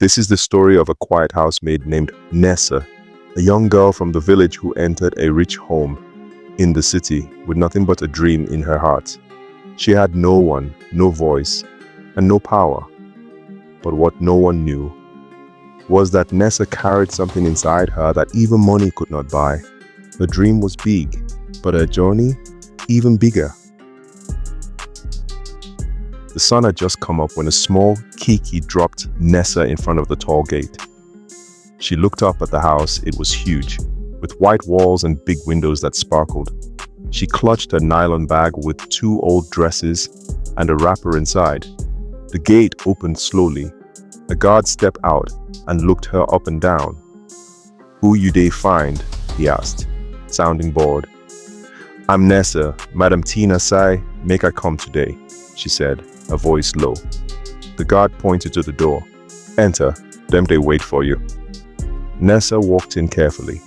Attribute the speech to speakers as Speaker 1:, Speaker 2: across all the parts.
Speaker 1: This is the story of a quiet housemaid named Nessa, a young girl from the village who entered a rich home in the city with nothing but a dream in her heart. She had no one, no voice, and no power. But what no one knew was that Nessa carried something inside her that even money could not buy. Her dream was big, but her journey even bigger. The sun had just come up when a small Kiki dropped Nessa in front of the tall gate. She looked up at the house. It was huge, with white walls and big windows that sparkled. She clutched a nylon bag with 2 old dresses and a wrapper inside. The gate opened slowly. A guard stepped out and looked her up and down. "Who you dey find?" he asked, sounding bored. "I'm Nessa. Madam Tina say make I come today," she said, her voice low. The guard pointed to the door. "Enter, them they wait for you." Nessa walked in carefully.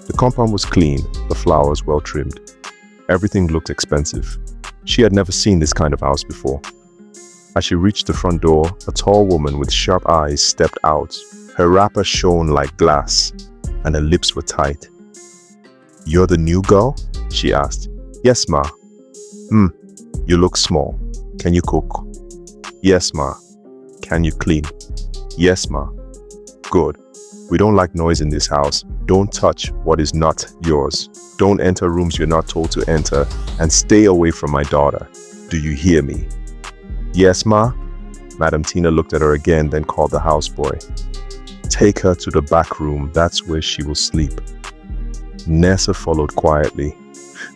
Speaker 1: The compound was clean, the flowers well trimmed. Everything looked expensive. She had never seen this kind of house before. As she reached the front door, a tall woman with sharp eyes stepped out. Her wrapper shone like glass, and her lips were tight. "You're the new girl?" she asked. "Yes, ma." You look small. Can you cook?" "Yes, ma." "Can you clean?" "Yes, ma." "Good. We don't like noise in this house. Don't touch what is not yours. Don't enter rooms you're not told to enter, and stay away from my daughter. Do you hear me?" "Yes, ma." Madam Tina looked at her again, then called the houseboy. "Take her to the back room. That's where she will sleep." Nessa followed quietly.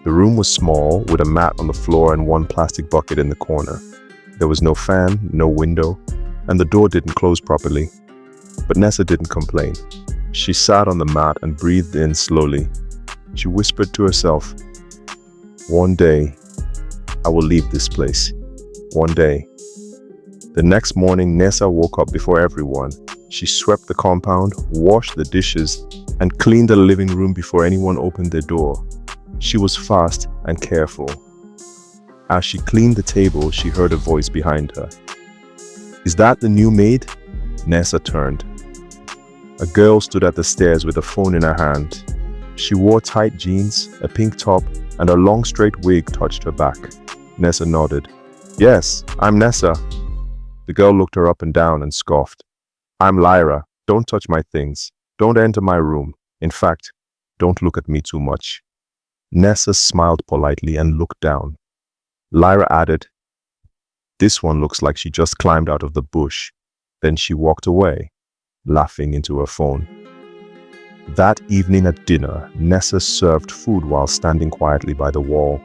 Speaker 1: The room was small, with a mat on the floor and 1 plastic bucket in the corner. There was no fan, no window, and the door didn't close properly. But Nessa didn't complain. She sat on the mat and breathed in slowly. She whispered to herself, "One day, I will leave this place. One day." The next morning, Nessa woke up before everyone. She swept the compound, washed the dishes, and cleaned the living room before anyone opened their door. She was fast and careful. As she cleaned the table, she heard a voice behind her. "Is that the new maid?" Nessa turned. A girl stood at the stairs with a phone in her hand. She wore tight jeans, a pink top, and her long straight wig touched her back. Nessa nodded. "Yes, I'm Nessa." The girl looked her up and down and scoffed. "I'm Lyra. Don't touch my things. Don't enter my room. In fact, don't look at me too much." Nessa smiled politely and looked down. Lyra added, "This one looks like she just climbed out of the bush." Then she walked away, laughing into her phone. That evening at dinner, Nessa served food while standing quietly by the wall.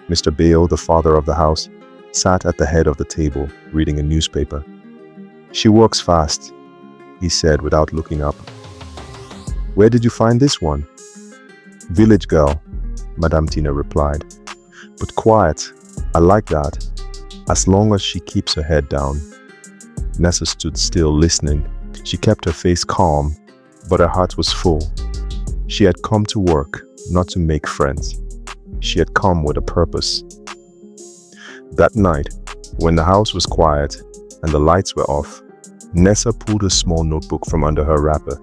Speaker 1: Mr. Bale, the father of the house, sat at the head of the table, reading a newspaper. "She works fast," he said without looking up. "Where did you find this one?" "Village girl," Madame Tina replied. "But quiet. I like that. As long as she keeps her head down." Nessa stood still, listening. She kept her face calm, but her heart was full. She had come to work, not to make friends. She had come with a purpose. That night, when the house was quiet and the lights were off, Nessa pulled a small notebook from under her wrapper.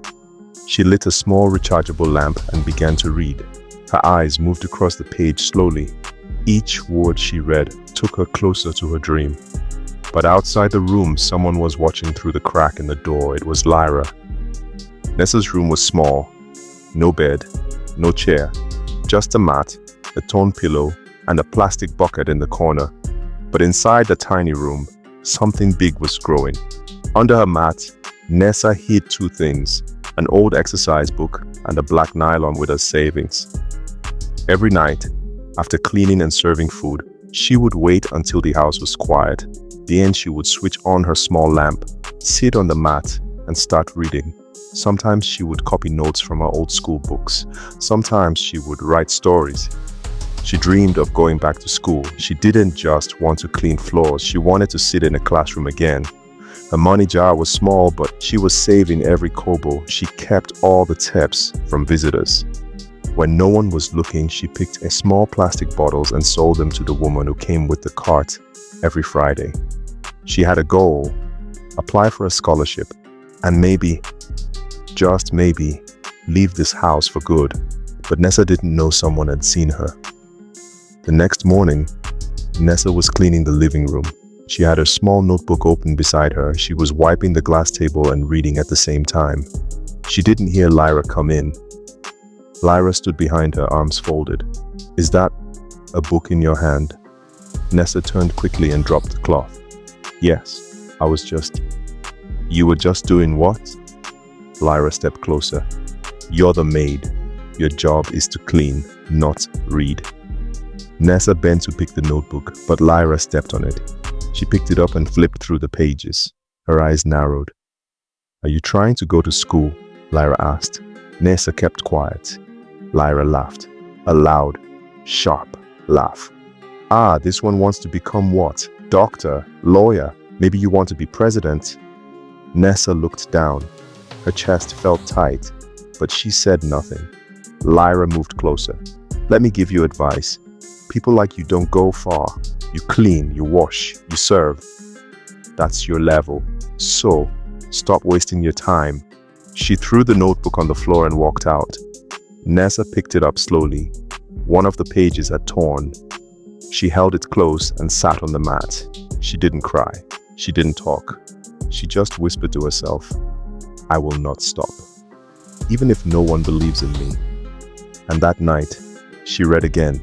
Speaker 1: She lit a small rechargeable lamp and began to read. Her eyes moved across the page slowly. Each word she read took her closer to her dream. But outside the room, someone was watching through the crack in the door. It was Lyra. Nessa's room was small. No bed, no chair, just a mat, a torn pillow, and a plastic bucket in the corner. But inside the tiny room, something big was growing. Under her mat, Nessa hid 2 things, an old exercise book and a black nylon with her savings. Every night, after cleaning and serving food, she would wait until the house was quiet. Then she would switch on her small lamp, sit on the mat, and start reading. Sometimes she would copy notes from her old school books. Sometimes she would write stories. She dreamed of going back to school. She didn't just want to clean floors. She wanted to sit in a classroom again. Her money jar was small, but she was saving every kobo. She kept all the tips from visitors. When no one was looking, she picked small plastic bottles and sold them to the woman who came with the cart every Friday. She had a goal: apply for a scholarship. and maybe, just maybe, leave this house for good. But Nessa didn't know someone had seen her. The next morning, Nessa was cleaning the living room. She had her small notebook open beside her. She was wiping the glass table and reading at the same time. She didn't hear Lyra come in. Lyra stood behind her, arms folded. "Is that a book in your hand?" Nessa turned quickly and dropped the cloth. "Yes, I was just..." "You were just doing what?" Lyra stepped closer. "You're the maid. Your job is to clean, not read." Nessa bent to pick the notebook, but Lyra stepped on it. She picked it up and flipped through the pages. Her eyes narrowed. "Are you trying to go to school?" Lyra asked. Nessa kept quiet. Lyra laughed. A loud, sharp laugh. "Ah, this one wants to become what? Doctor? Lawyer? Maybe you want to be president?" Nessa looked down. Her chest felt tight, but she said nothing. Lyra moved closer. "Let me give you advice. People like you don't go far. You clean, you wash, you serve. That's your level. So, stop wasting your time." She threw the notebook on the floor and walked out. Nessa picked it up slowly. One of the pages had torn. She held it close and sat on the mat. She didn't cry. She didn't talk. She just whispered to herself, "I will not stop, even if no one believes in me." And that night, she read again.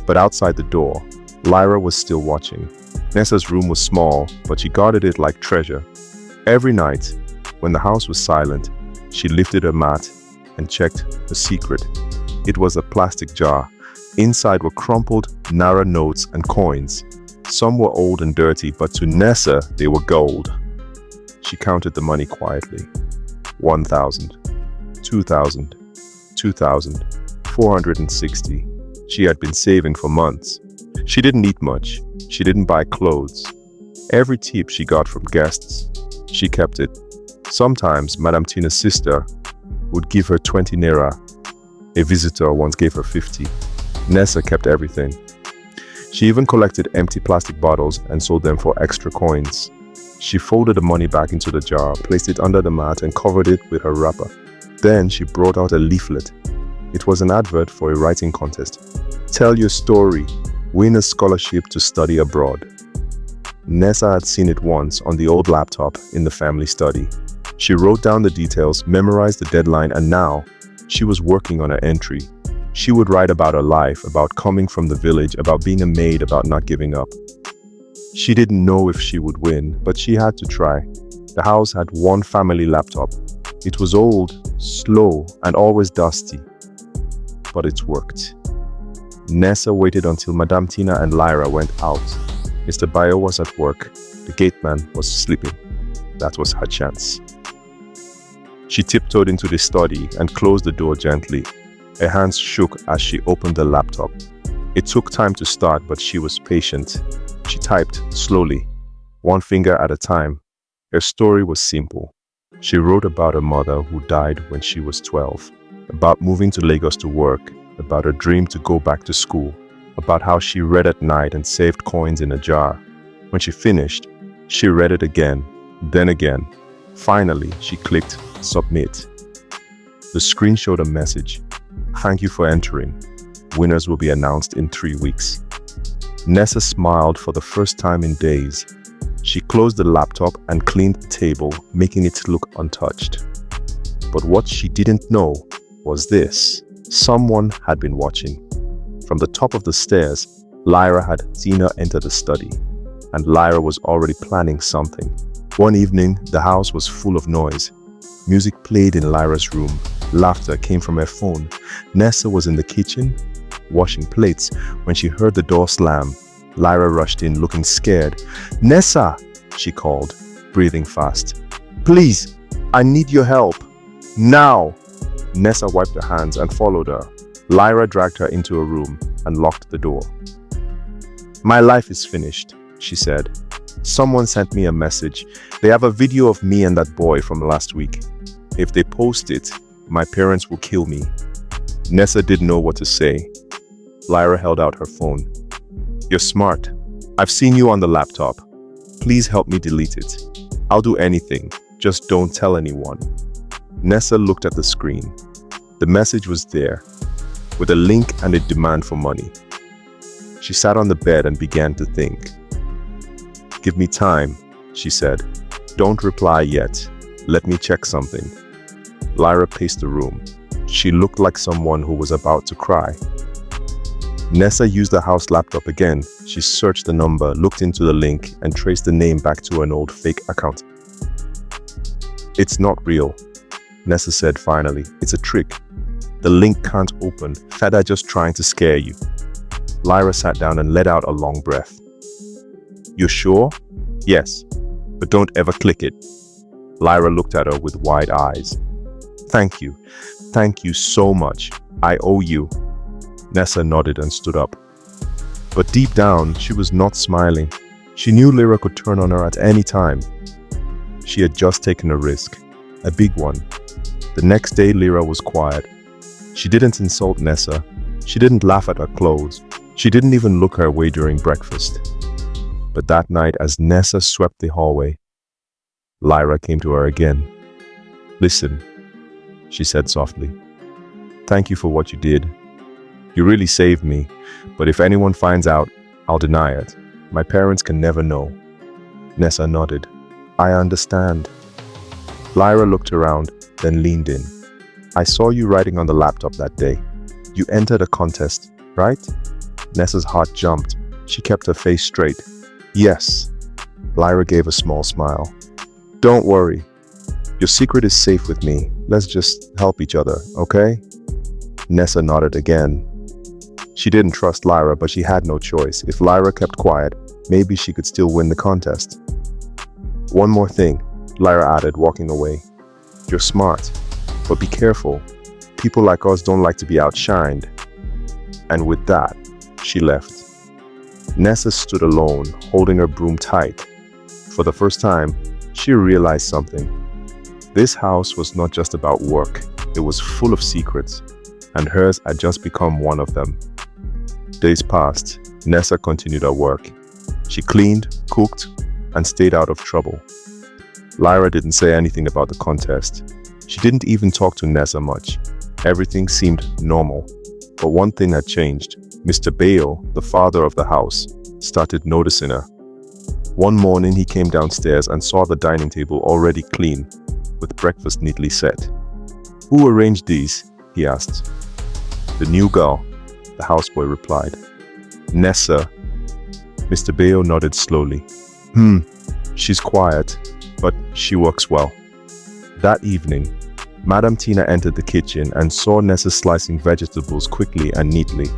Speaker 1: But outside the door, Lyra was still watching. Nessa's room was small, but she guarded it like treasure. Every night, when the house was silent, she lifted her mat and checked the secret. It was a plastic jar. Inside were crumpled, narrow notes and coins. Some were old and dirty, but to Nessa, they were gold. She counted the money quietly. 1,000, 2,000, 2,000, 460. She had been saving for months. She didn't eat much. She didn't buy clothes. Every tip she got from guests, she kept it. Sometimes Madame Tina's sister would give her 20 naira. A visitor once gave her 50. Nessa kept everything. She even collected empty plastic bottles and sold them for extra coins. She folded the money back into the jar, placed it under the mat and covered it with her wrapper. Then she brought out a leaflet. It was an advert for a writing contest. "Tell your story. Win a scholarship to study abroad." Nessa had seen it once on the old laptop in the family study. She wrote down the details, memorized the deadline, and now she was working on her entry. She would write about her life, about coming from the village, about being a maid, about not giving up. She didn't know if she would win, but she had to try. The house had one family laptop. It was old, slow, and always dusty. But it worked. Nessa waited until Madame Tina and Lyra went out. Mr. Bayo was at work. The gateman was sleeping. That was her chance. She tiptoed into the study and closed the door gently. Her hands shook as she opened the laptop. It took time to start, but she was patient. She typed slowly, one finger at a time. Her story was simple. She wrote about her mother who died when she was 12, about moving to Lagos to work, about her dream to go back to school, about how she read at night and saved coins in a jar. When she finished, she read it again, then again. Finally, she clicked submit. The screen showed a message. "Thank you for entering. Winners will be announced in 3 weeks." Nessa smiled for the first time in days. She closed the laptop and cleaned the table, making it look untouched. But what she didn't know was this. Someone had been watching. From the top of the stairs, Lyra had seen her enter the study, and Lyra was already planning something. One evening, the house was full of noise. Music played in Lyra's room. Laughter came from her phone. Nessa was in the kitchen, washing plates, when she heard the door slam. Lyra rushed in, looking scared. "Nessa!" she called, breathing fast. "Please, I need your help. Now!" Nessa wiped her hands and followed her. Lyra dragged her into a room and locked the door. "My life is finished," she said. "Someone sent me a message. They have a video of me and that boy from last week. If they post it, my parents will kill me." Nessa didn't know what to say. Lyra held out her phone. "You're smart. I've seen you on the laptop. Please help me delete it. I'll do anything. Just don't tell anyone. Nessa looked at the screen. The message was there, with a link and a demand for money. She sat on the bed and began to think. "Give me time," she said. "Don't reply yet. Let me check something." Lyra paced the room. She looked like someone who was about to cry. Nessa used the house laptop again. She searched the number, looked into the link, and traced the name back to an old fake account. "It's not real," Nessa said finally. "It's a trick. The link can't open. They're just trying to scare you." Lyra sat down and let out a long breath. "You're sure?" "Yes, but don't ever click it." Lyra looked at her with wide eyes. "Thank you. Thank you so much. I owe you." Nessa nodded and stood up. But deep down, she was not smiling. She knew Lyra could turn on her at any time. She had just taken a risk, a big one. The next day, Lyra was quiet. She didn't insult Nessa. She didn't laugh at her clothes. She didn't even look her way during breakfast. But that night, as Nessa swept the hallway, Lyra came to her again. "Listen," she said softly. "Thank you for what you did. You really saved me, but if anyone finds out, I'll deny it. My parents can never know." Nessa nodded. "I understand." Lyra looked around, then leaned in. "I saw you writing on the laptop that day. You entered a contest, right?" Nessa's heart jumped. She kept her face straight. "Yes." Lyra gave a small smile. "Don't worry. Your secret is safe with me. Let's just help each other, okay?" Nessa nodded again. She didn't trust Lyra, but she had no choice. If Lyra kept quiet, maybe she could still win the contest. "One more thing," Lyra added, walking away. "You're smart, but be careful. People like us don't like to be outshined." And with that, she left. Nessa stood alone, holding her broom tight. For the first time, she realized something. This house was not just about work. It was full of secrets, and hers had just become one of them. Days passed. Nessa continued her work. She cleaned, cooked, and stayed out of trouble. Lyra didn't say anything about the contest. She didn't even talk to Nessa much. Everything seemed normal. But one thing had changed. Mr. Bale, the father of the house, started noticing her. One morning he came downstairs and saw the dining table already clean, with breakfast neatly set. "Who arranged these?" he asked. "The new girl," the houseboy replied. "Nessa." Mr. Bale nodded slowly. She's quiet, but she works well." That evening, Madame Tina entered the kitchen and saw Nessa slicing vegetables quickly and neatly.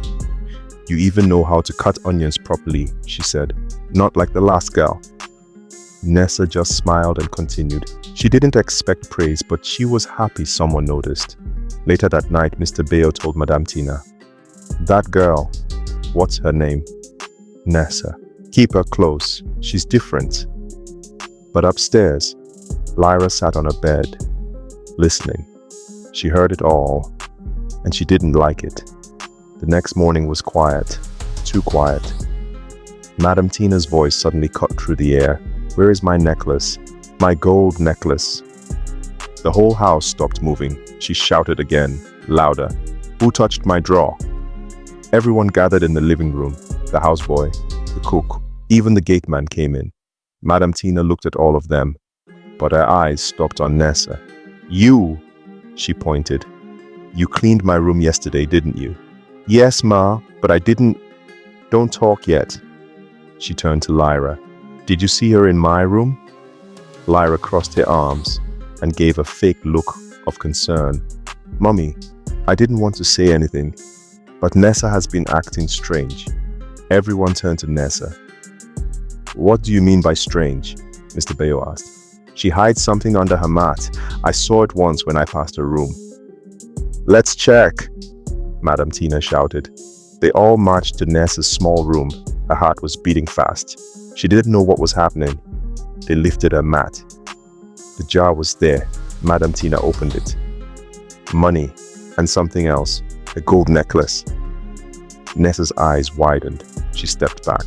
Speaker 1: "You even know how to cut onions properly," she said. "Not like the last girl." Nessa just smiled and continued. She didn't expect praise, but she was happy someone noticed. Later that night, Mr. Bale told Madame Tina, "That girl, what's her name?" "Nessa. Keep her close. She's different." But upstairs, Lyra sat on her bed, listening. She heard it all, and she didn't like it. The next morning was quiet, too quiet. Madame Tina's voice suddenly cut through the air. "Where is my necklace? My gold necklace?" The whole house stopped moving. She shouted again, louder. "Who touched my drawer?" Everyone gathered in the living room. The houseboy, the cook, even the gateman came in. Madame Tina looked at all of them, but her eyes stopped on Nessa. "You," she pointed. "You cleaned my room yesterday, didn't you?" "Yes, Ma, but I didn't." "Don't talk yet." She turned to Lyra. "Did you see her in my room?" Lyra crossed her arms and gave a fake look of concern. "Mummy, I didn't want to say anything, but Nessa has been acting strange." Everyone turned to Nessa. "What do you mean by strange?" Mr. Bale asked. "She hides something under her mat. I saw it once when I passed her room." "Let's check," Madame Tina shouted. They all marched to Nessa's small room. Her heart was beating fast. She didn't know what was happening. They lifted her mat. The jar was there. Madame Tina opened it. Money and something else, a gold necklace. Nessa's eyes widened. She stepped back.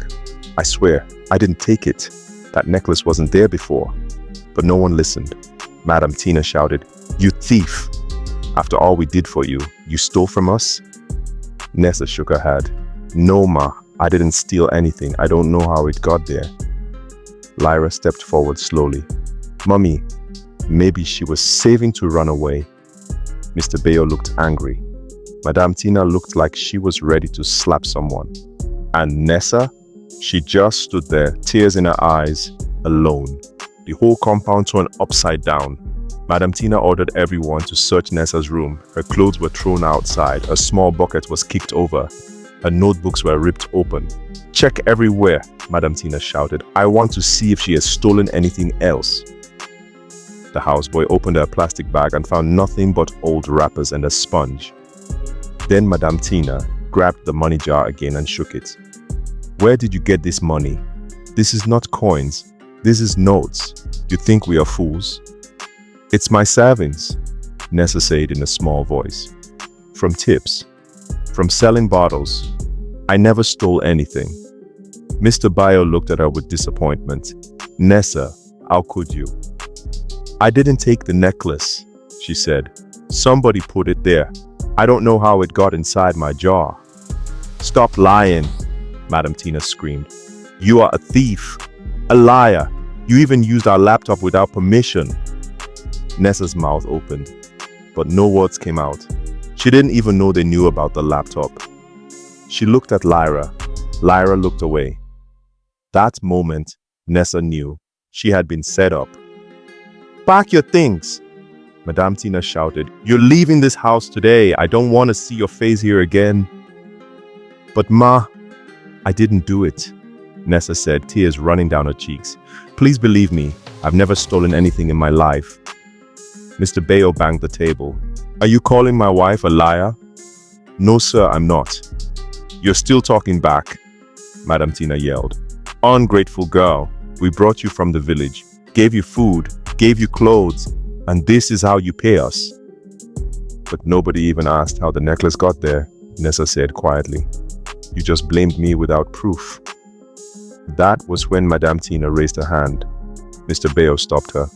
Speaker 1: "I swear, I didn't take it. That necklace wasn't there before." But no one listened. Madam Tina shouted. "You thief! After all we did for you, you stole from us?" Nessa shook her head. "No, Ma, I didn't steal anything. I don't know how it got there." Lyra stepped forward slowly. "Mummy, maybe she was saving to run away." Mr. Bayo looked angry. Madame Tina looked like she was ready to slap someone. And Nessa? She just stood there, tears in her eyes, alone. The whole compound turned upside down. Madame Tina ordered everyone to search Nessa's room. Her clothes were thrown outside. A small bucket was kicked over. Her notebooks were ripped open. "Check everywhere," Madame Tina shouted. "I want to see if she has stolen anything else." The houseboy opened her plastic bag and found nothing but old wrappers and a sponge. Then Madame Tina grabbed the money jar again and shook it. "Where did you get this money? This is not coins. This is notes. You think we are fools?" "It's my savings," Nessa said in a small voice. "From tips. From selling bottles. I never stole anything." Mr. Bayo looked at her with disappointment. "Nessa, how could you?" "I didn't take the necklace," she said. "Somebody put it there. I don't know how it got inside my jar." "Stop lying," Madam Tina screamed. "You are a thief, a liar. You even used our laptop without permission." Nessa's mouth opened, but no words came out. She didn't even know they knew about the laptop. She looked at Lyra. Lyra looked away. That moment, Nessa knew she had been set up. "Pack your things," Madame Tina shouted. "You're leaving this house today. I don't want to see your face here again." "But Ma, I didn't do it," Nessa said, tears running down her cheeks. "Please believe me, I've never stolen anything in my life." Mr. Bayo banged the table. "Are you calling my wife a liar?" "No, sir, I'm not." "You're still talking back," Madame Tina yelled. "Ungrateful girl, we brought you from the village, gave you food, gave you clothes, and this is how you pay us." "But nobody even asked how the necklace got there," Nessa said quietly. "You just blamed me without proof." That was when Madame Tina raised her hand. Mr. Bayo stopped her.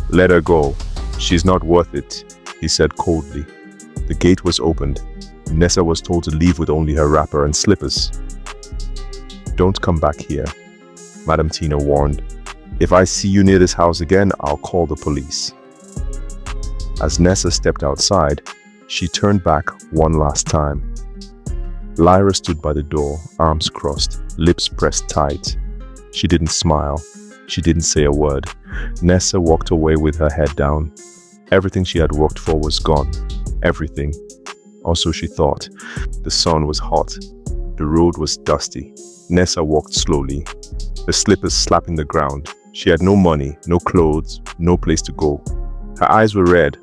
Speaker 1: "Let her go. She's not worth it," he said coldly. The gate was opened. Nessa was told to leave with only her wrapper and slippers. "Don't come back here," Madame Tina warned. "If I see you near this house again, I'll call the police." As Nessa stepped outside, she turned back one last time. Lyra stood by the door, arms crossed, lips pressed tight. She didn't smile. She didn't say a word. Nessa walked away with her head down. Everything she had worked for was gone. Everything. Or so she thought. The sun was hot. The road was dusty. Nessa walked slowly, her slippers slapping the ground. She had no money, no clothes, no place to go. Her eyes were red,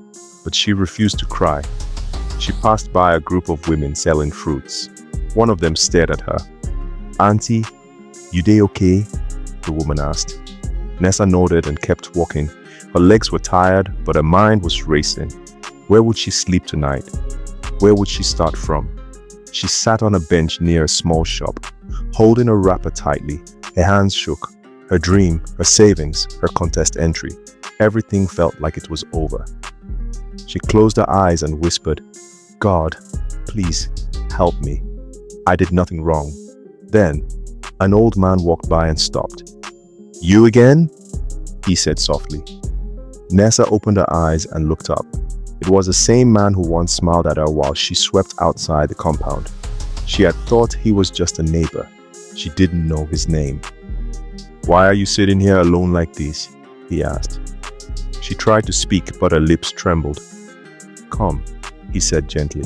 Speaker 1: but she refused to cry. She passed by a group of women selling fruits. One of them stared at her. "Auntie, you dey okay?" the woman asked. Nessa nodded and kept walking. Her legs were tired, but her mind was racing. Where would she sleep tonight? Where would she start from? She sat on a bench near a small shop, holding her wrapper tightly. Her hands shook. Her dream, her savings, her contest entry. Everything felt like it was over. She closed her eyes and whispered, "God, please help me. I did nothing wrong." Then, an old man walked by and stopped. "You again?" he said softly. Nessa opened her eyes and looked up. It was the same man who once smiled at her while she swept outside the compound. She had thought he was just a neighbor. She didn't know his name. "Why are you sitting here alone like this?" he asked. She tried to speak, but her lips trembled. "Come," he said gently.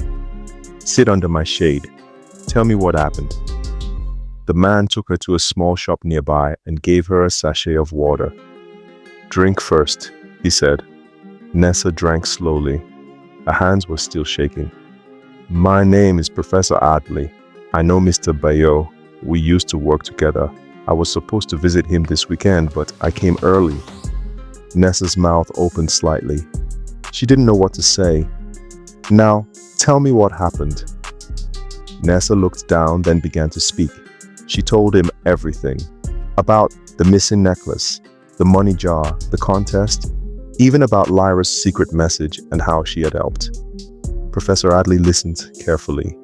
Speaker 1: "Sit under my shade. Tell me what happened." The man took her to a small shop nearby and gave her a sachet of water. "Drink first," he said. Nessa drank slowly. Her hands were still shaking. "My name is Professor Adley. I know Mr. Bayo. We used to work together. I was supposed to visit him this weekend, but I came early." Nessa's mouth opened slightly. She didn't know what to say. "Now, tell me what happened." Nessa looked down, then began to speak. She told him everything. About the missing necklace, the money jar, the contest. even about Lyra's secret message and how she had helped. Professor Adley listened carefully.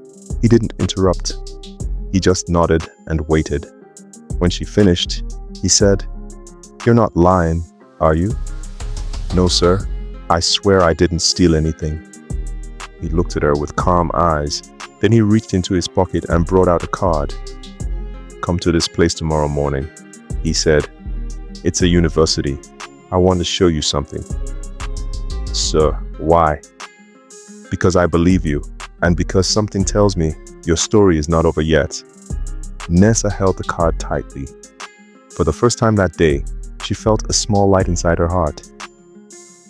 Speaker 1: He didn't interrupt. He just nodded and waited. When she finished, he said, "You're not lying, are you?" "No, sir. I swear I didn't steal anything." He looked at her with calm eyes. Then he reached into his pocket and brought out a card. "Come to this place tomorrow morning," he said. "It's a university. I want to show you something." "Sir, why?" "Because I believe you, and because something tells me your story is not over yet." Nessa held the card tightly. For the first time that day, she felt a small light inside her heart.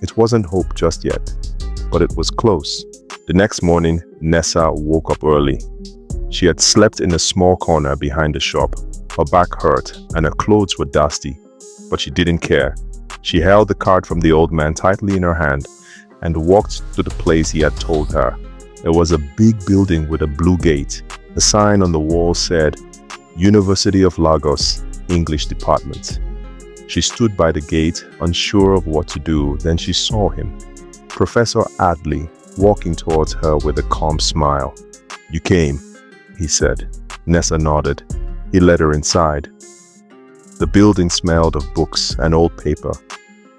Speaker 1: It wasn't hope just yet, but it was close. The next morning, Nessa woke up early. She had slept in a small corner behind the shop. Her back hurt and her clothes were dusty, but she didn't care. She held the card from the old man tightly in her hand and walked to the place he had told her. It was a big building with a blue gate. The sign on the wall said, "University of Lagos, English Department." She stood by the gate, unsure of what to do. Then she saw him, Professor Adley, walking towards her with a calm smile. "You came," he said. Nessa nodded. He led her inside. The building smelled of books and old paper.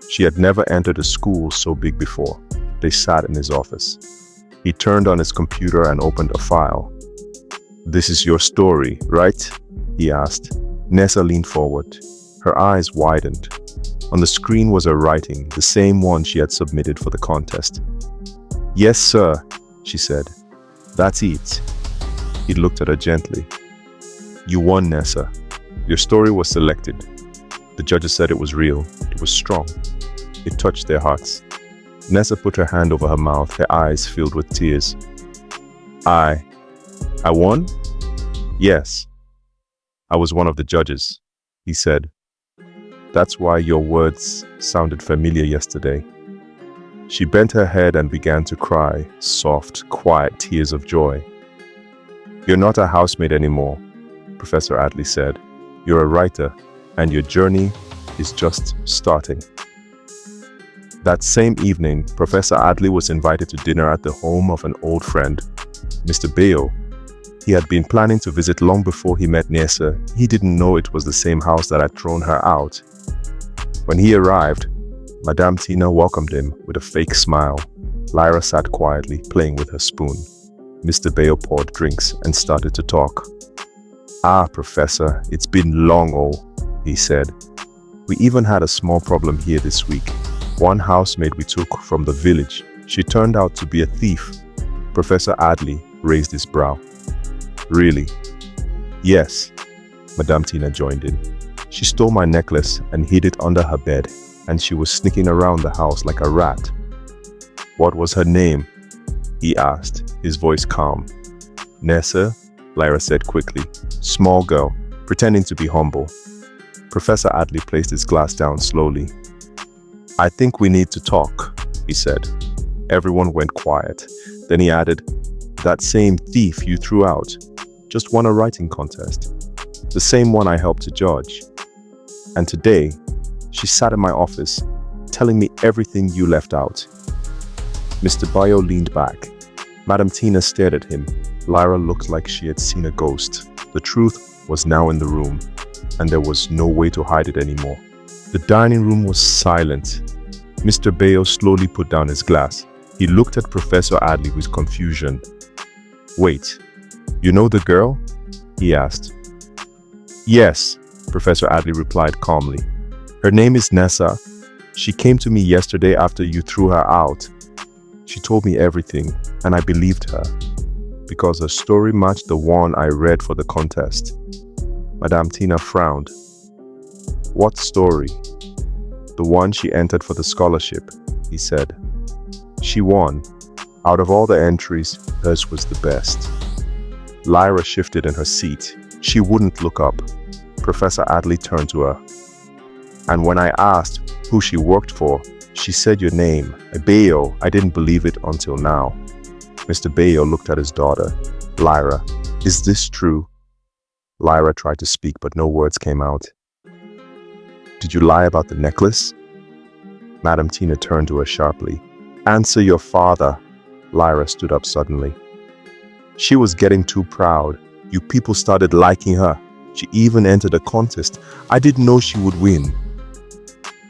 Speaker 1: She had never entered a school so big before. They sat in his office. He turned on his computer and opened a file. "This is your story, right?" he asked. Nessa leaned forward. Her eyes widened. On the screen was her writing, the same one she had submitted for the contest. "Yes, sir," she said. "That's it." He looked at her gently. "You won, Nessa. Your story was selected." The judges said it was real. It was strong. It touched their hearts. Nessa put her hand over her mouth, her eyes filled with tears. I won? Yes. I was one of the judges," he said. "That's why your words sounded familiar yesterday." She bent her head and began to cry, soft, quiet tears of joy. "You're not a housemaid anymore," Professor Adley said. "You're a writer, and your journey is just starting." That same evening, Professor Adley was invited to dinner at the home of an old friend, Mr. Bayo. He had been planning to visit long before he met Nessa. He didn't know it was the same house that had thrown her out. When he arrived, Madame Tina welcomed him with a fake smile. Lyra sat quietly, playing with her spoon. Mr. Bayo poured drinks and started to talk. "Ah, Professor, it's been long, he said. "We even had a small problem here this week. One housemaid we took from the village. She turned out to be a thief." Professor Adley raised his brow. "Really?" "Yes," Madame Tina joined in. "She stole my necklace and hid it under her bed, and she was sneaking around the house like a rat." "What was her name?" he asked, his voice calm. "Nessa," Lyra said quickly. "Small girl, pretending to be humble." Professor Adley placed his glass down slowly. "I think we need to talk," he said. Everyone went quiet. Then he added, "That same thief you threw out just won a writing contest. The same one I helped to judge. And today, she sat in my office, telling me everything you left out." Mr. Bayo leaned back. Madame Tina stared at him. Lyra looked like she had seen a ghost. The truth was now in the room, and there was no way to hide it anymore. The dining room was silent. Mr. Bayo slowly put down his glass. He looked at Professor Adley with confusion. "Wait, you know the girl?" he asked. "Yes," Professor Adley replied calmly. "Her name is Nessa. She came to me yesterday after you threw her out. She told me everything, and I believed her, because her story matched the one I read for the contest." Madame Tina frowned. "What story?" "The one she entered for the scholarship," he said. "She won. Out of all the entries, hers was the best." Lyra shifted in her seat. She wouldn't look up. Professor Adley turned to her. "And when I asked who she worked for, she said your name, Bayo. I didn't believe it until now." Mr. Bayo looked at his daughter. "Lyra, is this true?" Lyra tried to speak, but no words came out. "Did you lie about the necklace?" Madam Tina turned to her sharply. Answer your father. Lyra stood up suddenly. She was getting too proud. You people started liking her. She even entered a contest. I didn't know she would win.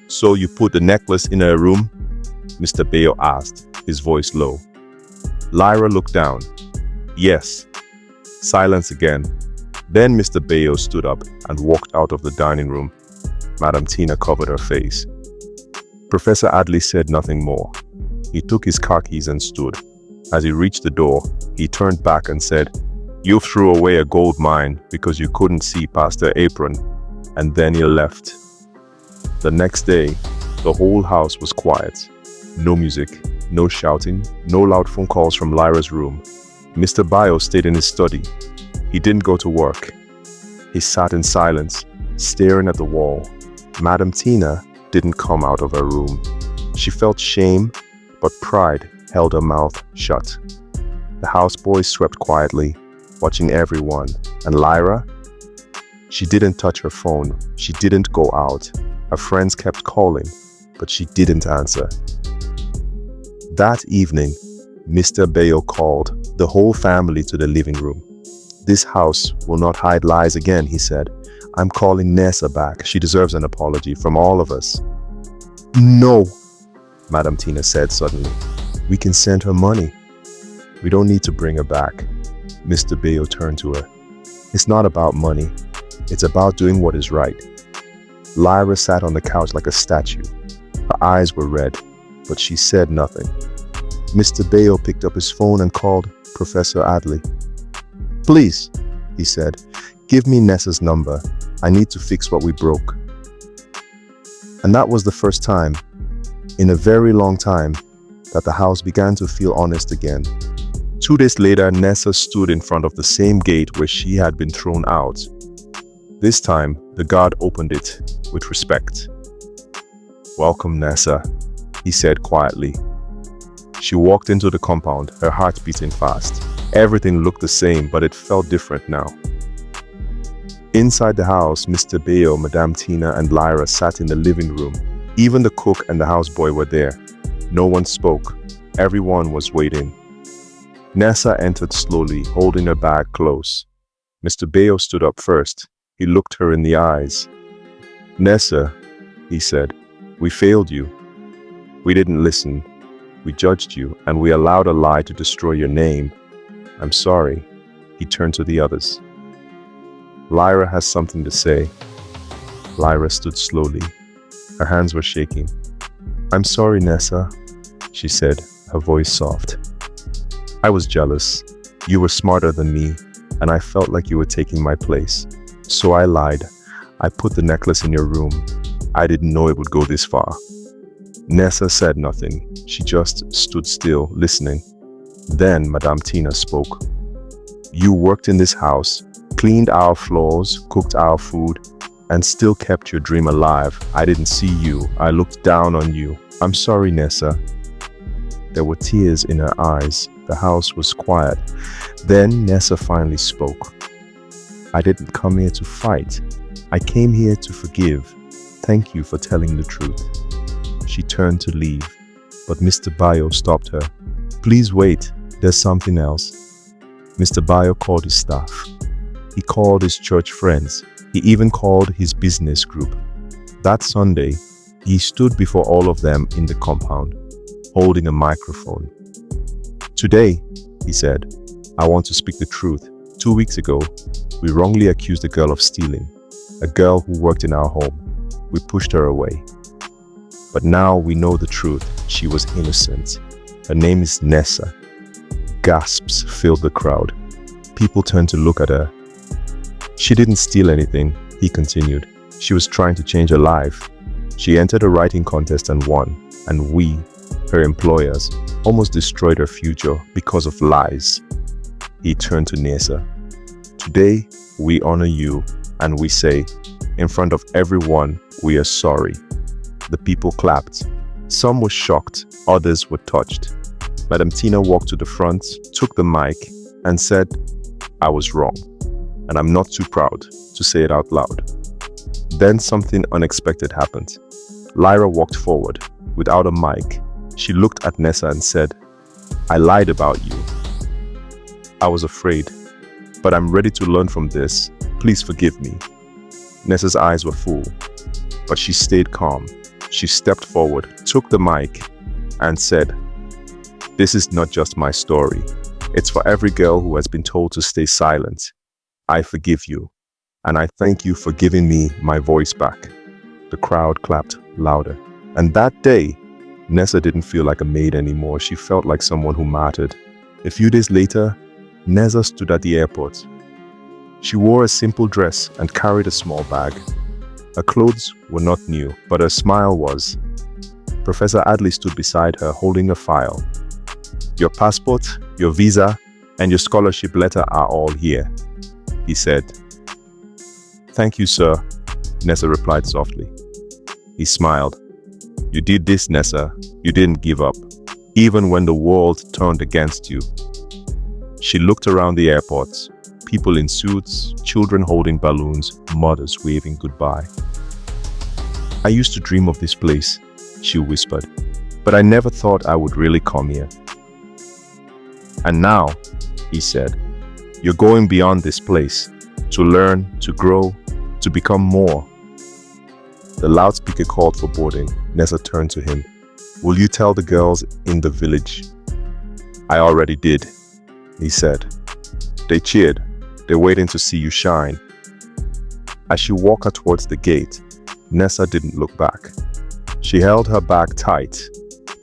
Speaker 1: So you put the necklace in her room? Mr. Bayo asked, his voice low. Lyra looked down. Yes. Silence again. Then Mr. Bayo stood up and walked out of the dining room. Madam Tina covered her face. Professor Adley said nothing more. He took his car keys and stood. As he reached the door, he turned back and said, You threw away a gold mine because you couldn't see past her apron, and then he left. The next day, the whole house was quiet. No music, no shouting, no loud phone calls from Lyra's room. Mr. Bayo stayed in his study. He didn't go to work. He sat in silence, staring at the wall. Madam Tina didn't come out of her room. She felt shame, but pride held her mouth shut. The houseboys swept quietly, watching everyone. And Lyra? She didn't touch her phone. She didn't go out. Her friends kept calling, but she didn't answer. That evening, Mr. Bayo called the whole family to the living room. This house will not hide lies again, he said. I'm calling Nessa back. She deserves an apology from all of us. No, Madam Tina said suddenly. We can send her money. We don't need to bring her back. Mr. Bayo turned to her. It's not about money. It's about doing what is right. Lyra sat on the couch like a statue. Her eyes were red, but she said nothing. Mr. Bayo picked up his phone and called Professor Adley. Please, he said, give me Nessa's number. I need to fix what we broke. And that was the first time, in a very long time, that the house began to feel honest again. 2 days later, Nessa stood in front of the same gate where she had been thrown out. This time, the guard opened it with respect. Welcome, Nessa, he said quietly. She walked into the compound, her heart beating fast. Everything looked the same, but it felt different now. Inside the house, Mr. Bayo, Madame Tina, and Lyra sat in the living room. Even the cook and the houseboy were there. No one spoke. Everyone was waiting. Nessa entered slowly, holding her bag close. Mr. Bayo stood up first. He looked her in the eyes. Nessa, he said, we failed you. We didn't listen. We judged you, and we allowed a lie to destroy your name. I'm sorry. He turned to the others. Lyra has something to say. Lyra stood slowly. Her hands were shaking. I'm sorry, Nessa, she said, her voice soft. I was jealous. You were smarter than me, and I felt like you were taking my place. So I lied. I put the necklace in your room. I didn't know it would go this far. Nessa said nothing. She just stood still, listening. Then Madame Tina spoke. You worked in this house, cleaned our floors, cooked our food, and still kept your dream alive. I didn't see you. I looked down on you. I'm sorry, Nessa. There were tears in her eyes. The house was quiet. Then Nessa finally spoke. I didn't come here to fight. I came here to forgive. Thank you for telling the truth. She turned to leave, but Mr. Bayo stopped her. Please wait. There's something else. Mr. Bayo called his staff. He called his church friends. He even called his business group. That Sunday, he stood before all of them in the compound, holding a microphone. Today, he said, I want to speak the truth. 2 weeks ago, we wrongly accused a girl of stealing, a girl who worked in our home. We pushed her away. But now we know the truth. She was innocent. Her name is Nessa. Gasps filled the crowd. People turned to look at her. She didn't steal anything, he continued. She was trying to change her life. She entered a writing contest and won. And we, her employers, almost destroyed her future because of lies. He turned to Nessa. Today, we honor you and we say, in front of everyone, we are sorry. The people clapped. Some were shocked, others were touched. Madame Tina walked to the front, took the mic, and said, I was wrong, and I'm not too proud to say it out loud. Then something unexpected happened. Lyra walked forward. without a mic. She looked at Nessa and said, "I lied about you. I was afraid, but I'm ready to learn from this. Please forgive me." Nessa's eyes were full, but she stayed calm. She stepped forward, took the mic, and said, "This is not just my story. It's for every girl who has been told to stay silent. I forgive you, and I thank you for giving me my voice back." The crowd clapped louder. And that day, Nessa didn't feel like a maid anymore. She felt like someone who mattered. A few days later, Nessa stood at the airport. She wore a simple dress and carried a small bag. Her clothes were not new, but her smile was. Professor Adley stood beside her, holding a file. "Your passport, your visa, and your scholarship letter are all here," he said. "Thank you, sir," Nessa replied softly. He smiled. "You did this, Nessa. You didn't give up, even when the world turned against you." She looked around the airport. People in suits, children holding balloons, mothers waving goodbye. "I used to dream of this place," she whispered, "but I never thought I would really come here." "And now," he said, "you're going beyond this place, to learn, to grow, to become more." The loudspeaker called for boarding. Nessa turned to him. "Will you tell the girls in the village?" "I already did," he said. "They cheered. They're waiting to see you shine." As she walked her towards the gate, Nessa didn't look back. She held her bag tight,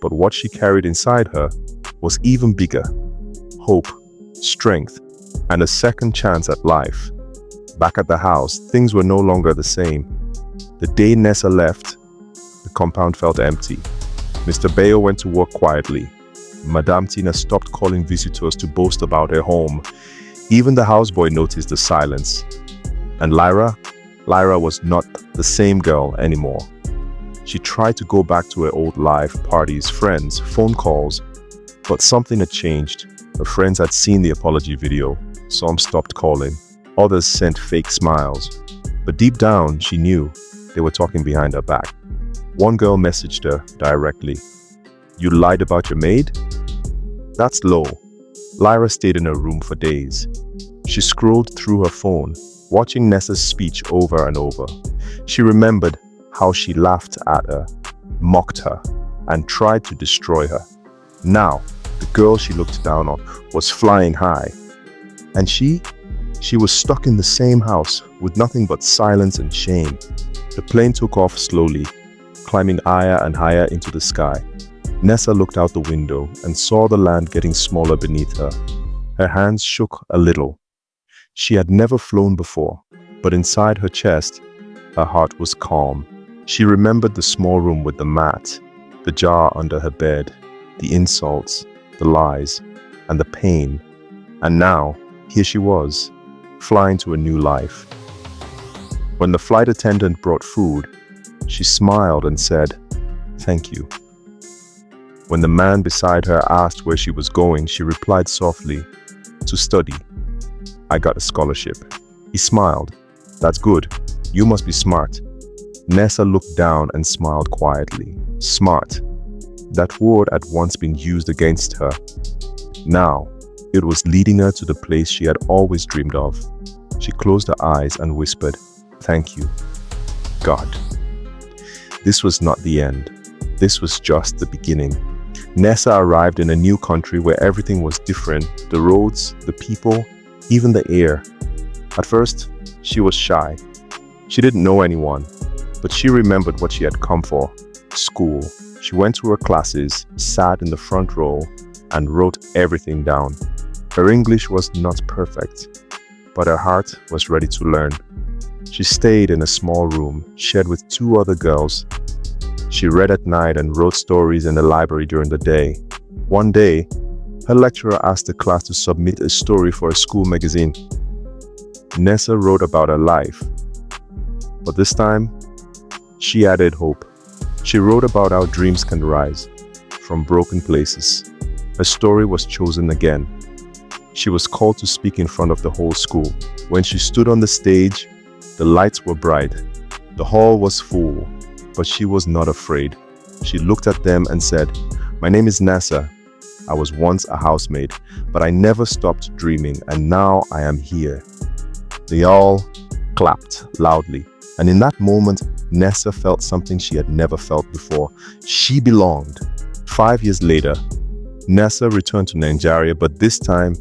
Speaker 1: but what she carried inside her was even bigger. Hope, strength, and a second chance at life. Back at the house, things were no longer the same. The day Nessa left, the compound felt empty. Mr. Bayo went to work quietly. Madame Tina stopped calling visitors to boast about her home. Even the houseboy noticed the silence. And Lyra was not the same girl anymore. She tried to go back to her old life, parties, friends, phone calls, but something had changed. Her friends had seen the apology video. Some stopped calling. Others sent fake smiles. But deep down, she knew they were talking behind her back. One girl messaged her directly. "You lied about your maid?" That's low. Lyra stayed in her room for days. She scrolled through her phone, watching Nessa's speech over and over. She remembered how she laughed at her, mocked her, and tried to destroy her. Now, the girl she looked down on was flying high. And she was stuck in the same house with nothing but silence and shame. The plane took off slowly, climbing higher and higher into the sky. Nessa looked out the window and saw the land getting smaller beneath her. Her hands shook a little. She had never flown before, but inside her chest, her heart was calm. She remembered the small room with the mat, the jar under her bed, the insults, the lies, and the pain. And now, here she was, flying to a new life. When the flight attendant brought food, she smiled and said, "Thank you." When the man beside her asked where she was going, she replied softly, "To study. I got a scholarship." He smiled. "That's good. You must be smart." Nessa looked down and smiled quietly. Smart. That word had once been used against her. Now, it was leading her to the place she had always dreamed of. She closed her eyes and whispered, "Thank you, God." This was not the end. This was just the beginning. Nessa arrived in a new country where everything was different. The roads, the people, even the air. At first, she was shy. She didn't know anyone, but she remembered what she had come for. School. She went to her classes, sat in the front row, and wrote everything down. Her English was not perfect, but her heart was ready to learn. She stayed in a small room, shared with 2 other girls. She read at night and wrote stories in the library during the day. One day, her lecturer asked the class to submit a story for a school magazine. Nessa wrote about her life, but this time, she added hope. She wrote about how dreams can rise from broken places. Her story was chosen again. She was called to speak in front of the whole school. When she stood on the stage, the lights were bright. The hall was full, but she was not afraid. She looked at them and said, "My name is Nessa. I was once a housemaid, but I never stopped dreaming, and now I am here." They all clapped loudly, and in that moment, Nessa felt something she had never felt before. She belonged. 5 years later, Nessa returned to Nigeria, but this time,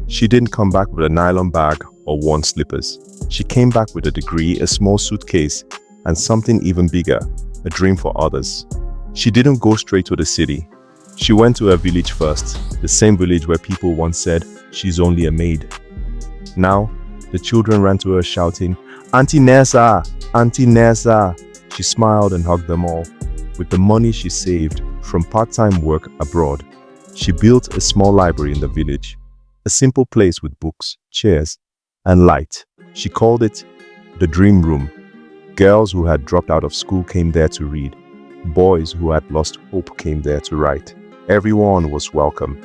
Speaker 1: she didn't come back with a nylon bag or worn slippers. She came back with a degree, a small suitcase, and something even bigger, a dream for others. She didn't go straight to the city. She went to her village first, the same village where people once said, "She's only a maid." Now, the children ran to her shouting, "Auntie Nessa! Auntie Nessa!" She smiled and hugged them all. With the money she saved from part-time work abroad, she built a small library in the village, a simple place with books, chairs, and light. She called it the Dream Room. Girls who had dropped out of school came there to read. Boys who had lost hope came there to write. Everyone was welcome.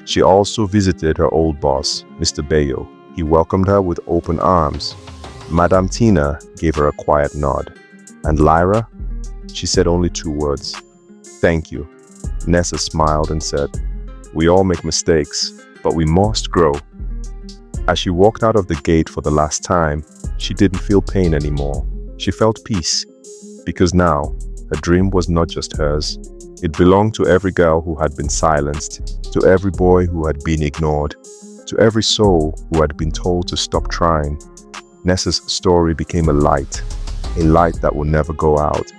Speaker 1: She also visited her old boss, Mr. Bayo. He welcomed her with open arms. Madame Tina gave her a quiet nod. And Lyra? She said only 2 words. "Thank you." Nessa smiled and said, "We all make mistakes, but we must grow." As she walked out of the gate for the last time, she didn't feel pain anymore. She felt peace, because now her dream was not just hers. It belonged to every girl who had been silenced, to every boy who had been ignored, to every soul who had been told to stop trying. Nessa's story became a light that will never go out.